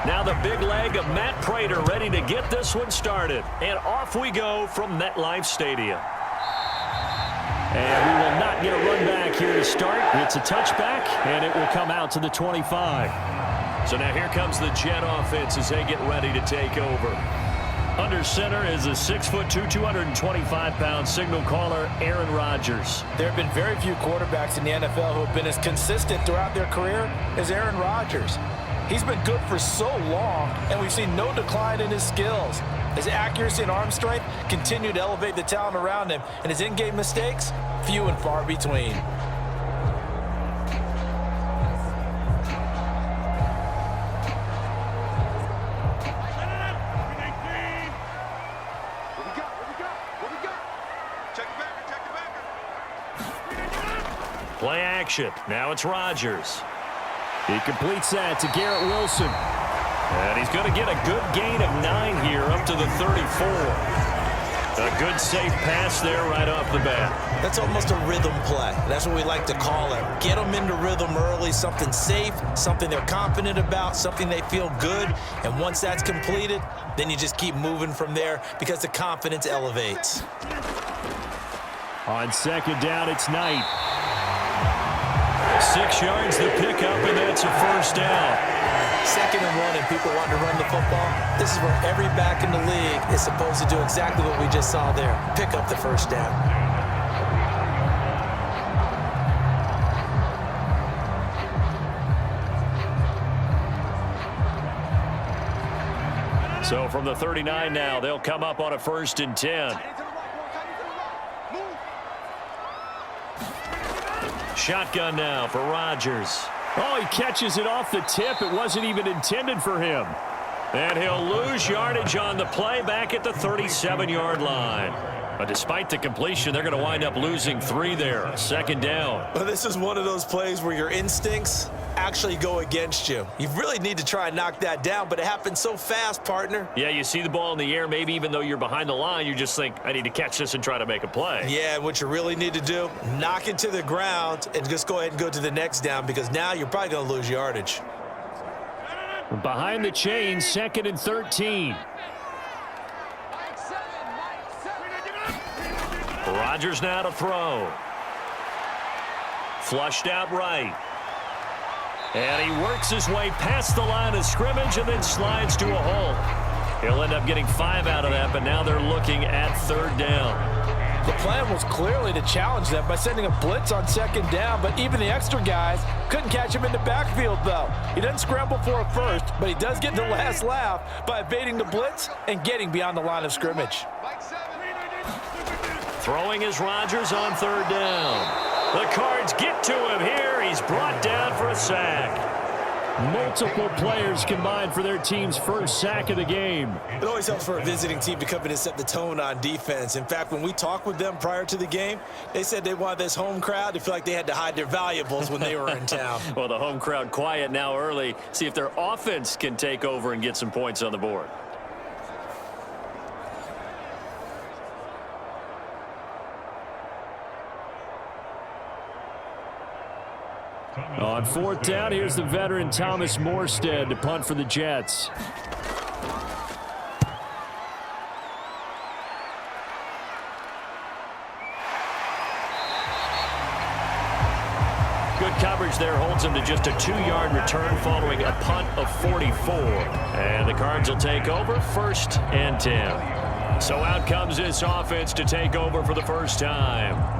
Now the big leg of Matt Prater ready to get this one started. And off we go from MetLife Stadium. And we will not get a run back here to start. It's a touchback, and it will come out to the 25. So now here comes the Jet offense as they get ready to take over. Under center is a 6'2", 225-pound signal caller, Aaron Rodgers. There have been very few quarterbacks in the NFL who have been as consistent throughout their career as Aaron Rodgers. He's been good for so long, and we've seen no decline in his skills. His accuracy and arm strength continue to elevate the talent around him, and his in-game mistakes, few and far between. Play action. Now it's Rodgers. He completes that to Garrett Wilson. And he's going to get a good gain of 9 here up to the 34. A good safe pass there right off the bat. That's almost a rhythm play. That's what we like to call it. Get them into rhythm early, something safe, something they're confident about, something they feel good. And once that's completed, then you just keep moving from there because the confidence elevates. On second down, it's Knight. 6 yards the pickup, and that's a first down. 2nd and 1, and people want to run the football. This is where every back in the league is supposed to do exactly what we just saw there. Pick up the first down. So from the 39 now, they'll come up on a 1st and 10. Shotgun now for Rodgers. Oh, he catches it off the tip. It wasn't even intended for him. And he'll lose yardage on the play back at the 37-yard line. But despite the completion, they're going to wind up losing 3 there. 2nd down. Well, this is one of those plays where your instincts actually go against you. You really need to try and knock that down, but it happens so fast, partner. Yeah, you see the ball in the air. Maybe even though you're behind the line, you just think, I need to catch this and try to make a play. Yeah, and what you really need to do, knock it to the ground and just go ahead and go to the next down because now you're probably going to lose yardage. Behind the chain, 2nd and 13. Rodgers now to throw. Flushed out right. And he works his way past the line of scrimmage and then slides to a hole. He'll end up getting 5 out of that, but now they're looking at 3rd down. The plan was clearly to challenge them by sending a blitz on 2nd down, but even the extra guys couldn't catch him in the backfield, though. He doesn't scramble for a first, but he does get the last laugh by evading the blitz and getting beyond the line of scrimmage. Throwing is Rodgers on 3rd down. The Cards get to him here. He's brought down for a sack. Multiple players combined for their team's first sack of the game. It always helps for a visiting team to come in and set the tone on defense. In fact, when we talked with them prior to the game, they said they wanted this home crowd to feel like they had to hide their valuables when they were in town. Well, the home crowd quiet now early. See if their offense can take over and get some points on the board. On 4th down, here's the veteran Thomas Morstead to punt for the Jets. Good coverage there holds him to just a 2-yard return following a punt of 44. And the Cards will take over 1st and 10. So out comes this offense to take over for the first time.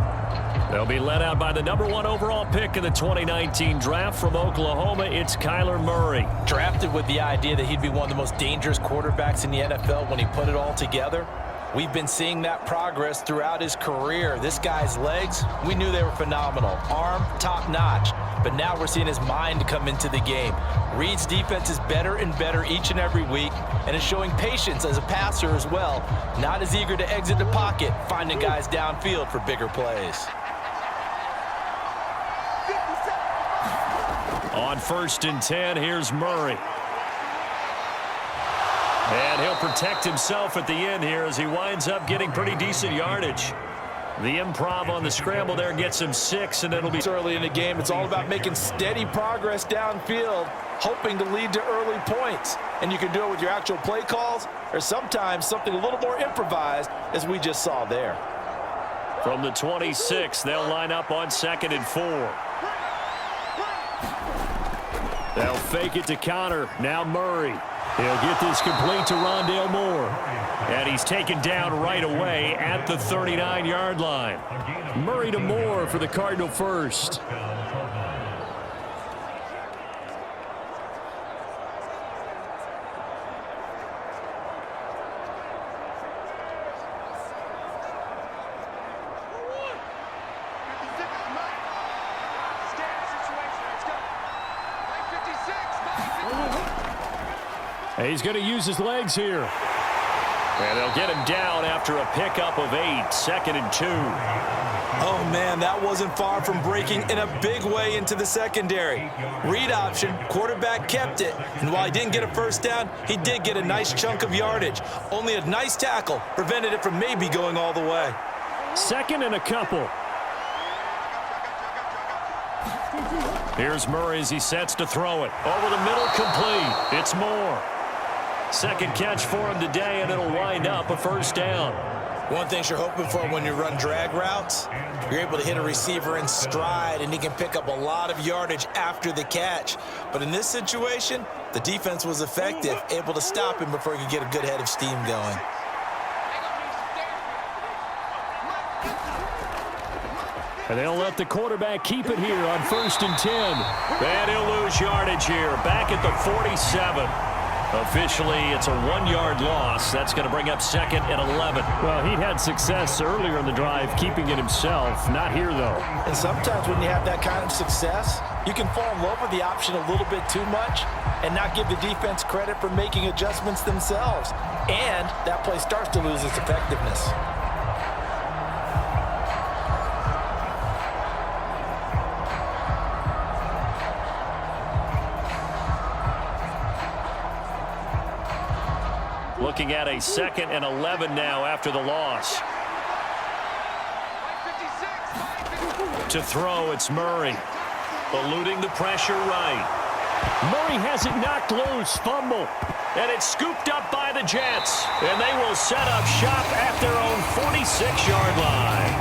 They'll be led out by the #1 overall pick in the 2019 draft from Oklahoma. It's Kyler Murray. Drafted with the idea that he'd be one of the most dangerous quarterbacks in the NFL when he put it all together. We've been seeing that progress throughout his career. This guy's legs, we knew they were phenomenal. Arm, top-notch. But now we're seeing his mind come into the game. Reed's defense is better and better each and every week, and is showing patience as a passer as well. Not as eager to exit the pocket, finding guys downfield for bigger plays. On 1st and 10, here's Murray. And he'll protect himself at the end here as he winds up getting pretty decent yardage. The improv on the scramble there gets him 6, and it'll be early in the game. It's all about making steady progress downfield, hoping to lead to early points. And you can do it with your actual play calls or sometimes something a little more improvised, as we just saw there. From the 26, they'll line up on 2nd and 4. They'll fake it to Connor. Now Murray. He'll get this complete to Rondale Moore. And he's taken down right away at the 39-yard line. Murray to Moore for the Cardinal first. He's going to use his legs here. And they'll get him down after a pickup of 8, 2nd and 2. Oh, man, that wasn't far from breaking in a big way into the secondary. Read option, quarterback kept it. And while he didn't get a first down, he did get a nice chunk of yardage. Only a nice tackle prevented it from maybe going all the way. 2nd and a couple. Here's Murray as he sets to throw it. Over the middle, complete. It's Moore. Second catch for him today, and it'll wind up a first down. One thing you're hoping for when you run drag routes, you're able to hit a receiver in stride, and he can pick up a lot of yardage after the catch. But in this situation, the defense was effective, able to stop him before he could get a good head of steam going. And they'll let the quarterback keep it here on 1st and 10. And he'll lose yardage here, back at the 47. Officially, it's a 1-yard loss. That's going to bring up 2nd and 11. Well, he'd had success earlier in the drive keeping it himself. Not here, though. And sometimes when you have that kind of success, you can fall in love with the option a little bit too much and not give the defense credit for making adjustments themselves. And that play starts to lose its effectiveness. Looking at a 2nd and 11 now after the loss. To throw, it's Murray. Eluding the pressure right. Murray has it knocked loose. Fumble. And it's scooped up by the Jets. And they will set up shop at their own 46-yard line.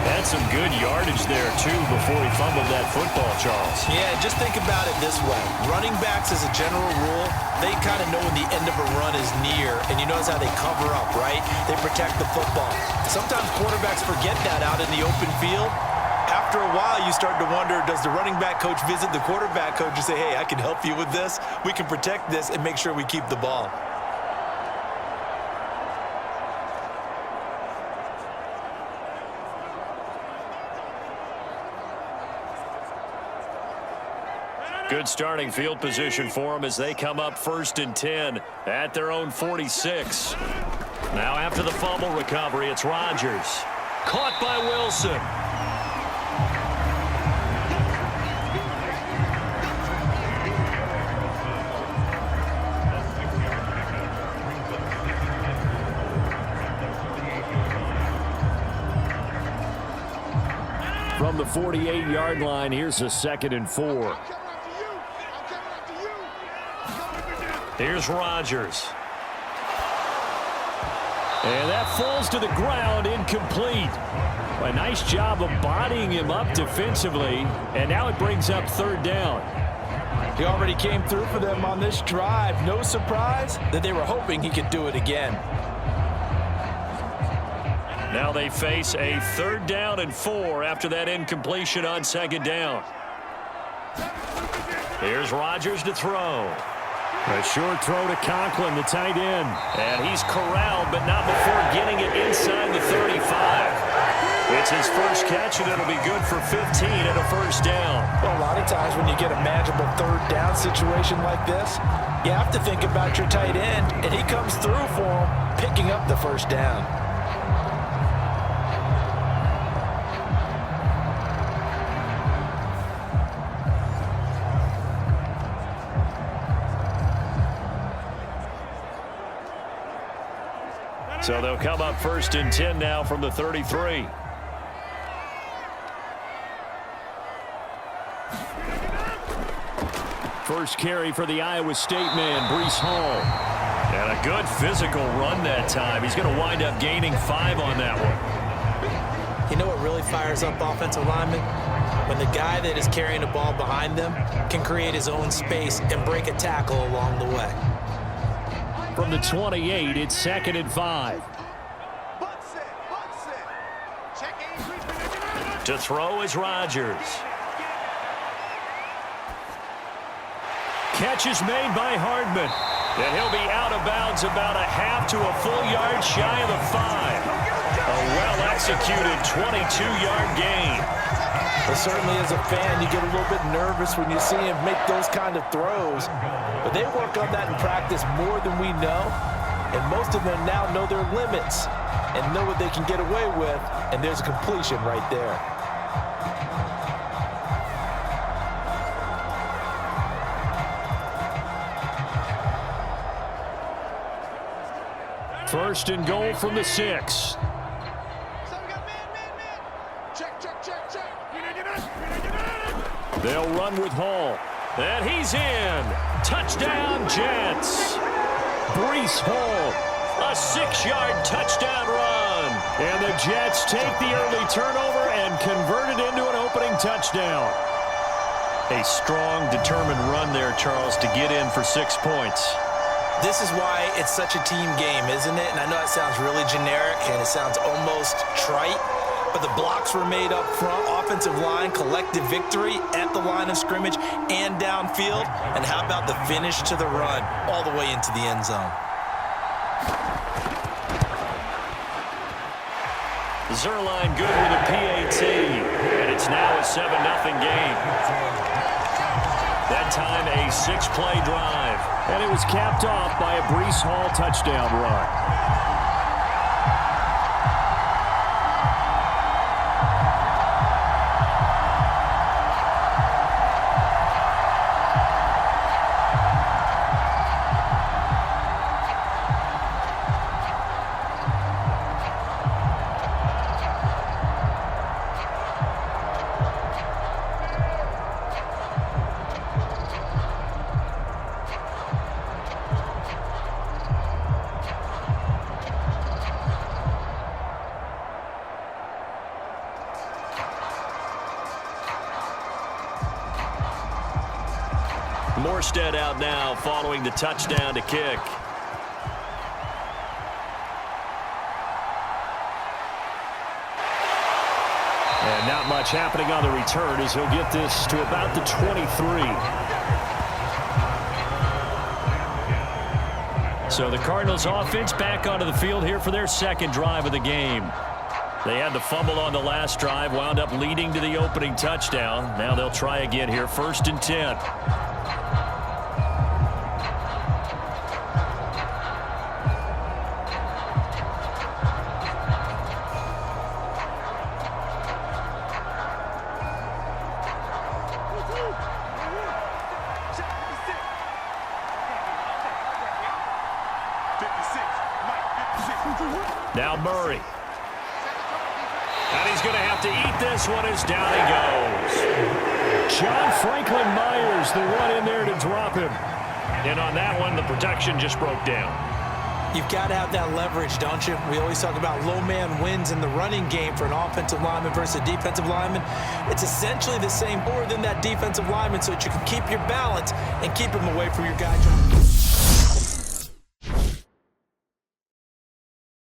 That's some good yardage there, too, before he fumbled that football, Charles. Yeah, just think about it this way. Running backs, as a general rule, they kind of know when the end of a run is near, and you notice how they cover up, right? They protect the football. Sometimes quarterbacks forget that out in the open field. After a while, you start to wonder, does the running back coach visit the quarterback coach and say, hey, I can help you with this. We can protect this and make sure we keep the ball. Good starting field position for them as they come up 1st and 10 at their own 46. Now after the fumble recovery, it's Rodgers. Caught by Wilson. From the 48-yard line, here's a 2nd and 4. Here's Rodgers. And that falls to the ground, incomplete. A nice job of bodying him up defensively, and now it brings up 3rd down. He already came through for them on this drive. No surprise that they were hoping he could do it again. Now they face a 3rd down and 4 after that incompletion on 2nd down. Here's Rodgers to throw. A short throw to Conklin, the tight end. And he's corralled, but not before getting it inside the 35. It's his first catch, and it'll be good for 15 and a first down. Well, a lot of times when you get a manageable 3rd down situation like this, you have to think about your tight end, and he comes through for him, picking up the first down. So they'll come up 1st and 10 now from the 33. First carry for the Iowa State man, Breece Hall. And a good physical run that time. He's going to wind up gaining 5 on that one. You know what really fires up offensive linemen? When the guy that is carrying the ball behind them can create his own space and break a tackle along the way. From the 28, it's 2nd and 5. To throw is Rodgers. Catch is made by Hardman. And he'll be out of bounds about a half to a full yard shy of the 5. A well-executed 22-yard gain. Well, certainly as a fan, you get a little bit nervous when you see him make those kind of throws. But they work on that in practice more than we know. And most of them now know their limits and know what they can get away with. And there's a completion right there. First and goal from the 6. They'll run with Hall. And he's in. Touchdown, Jets. Breece Hall, a 6-yard touchdown run. And the Jets take the early turnover and convert it into an opening touchdown. A strong, determined run there, Charles, to get in for 6 points. This is why it's such a team game, isn't it? And I know it sounds really generic and it sounds almost trite, but the blocks were made up front, offensive line, collective victory at the line of scrimmage and downfield. And how about the finish to the run all the way into the end zone? Zerline good with a PAT, and it's now a 7-0 game. That time a 6-play drive, and it was capped off by a Breece Hall touchdown run. Morstead out now following the touchdown to kick. And not much happening on the return as he'll get this to about the 23. So the Cardinals offense back onto the field here for their 2nd drive of the game. They had the fumble on the last drive, wound up leading to the opening touchdown. Now they'll try again here, 1st and 10. Now Murray. And he's going to have to eat this one as down he goes. John Franklin Myers, the one in there to drop him. And on that one, the protection just broke down. You've got to have that leverage, don't you? We always talk about low man wins in the running game for an offensive lineman versus a defensive lineman. It's essentially the same more than that defensive lineman so that you can keep your balance and keep him away from your guy.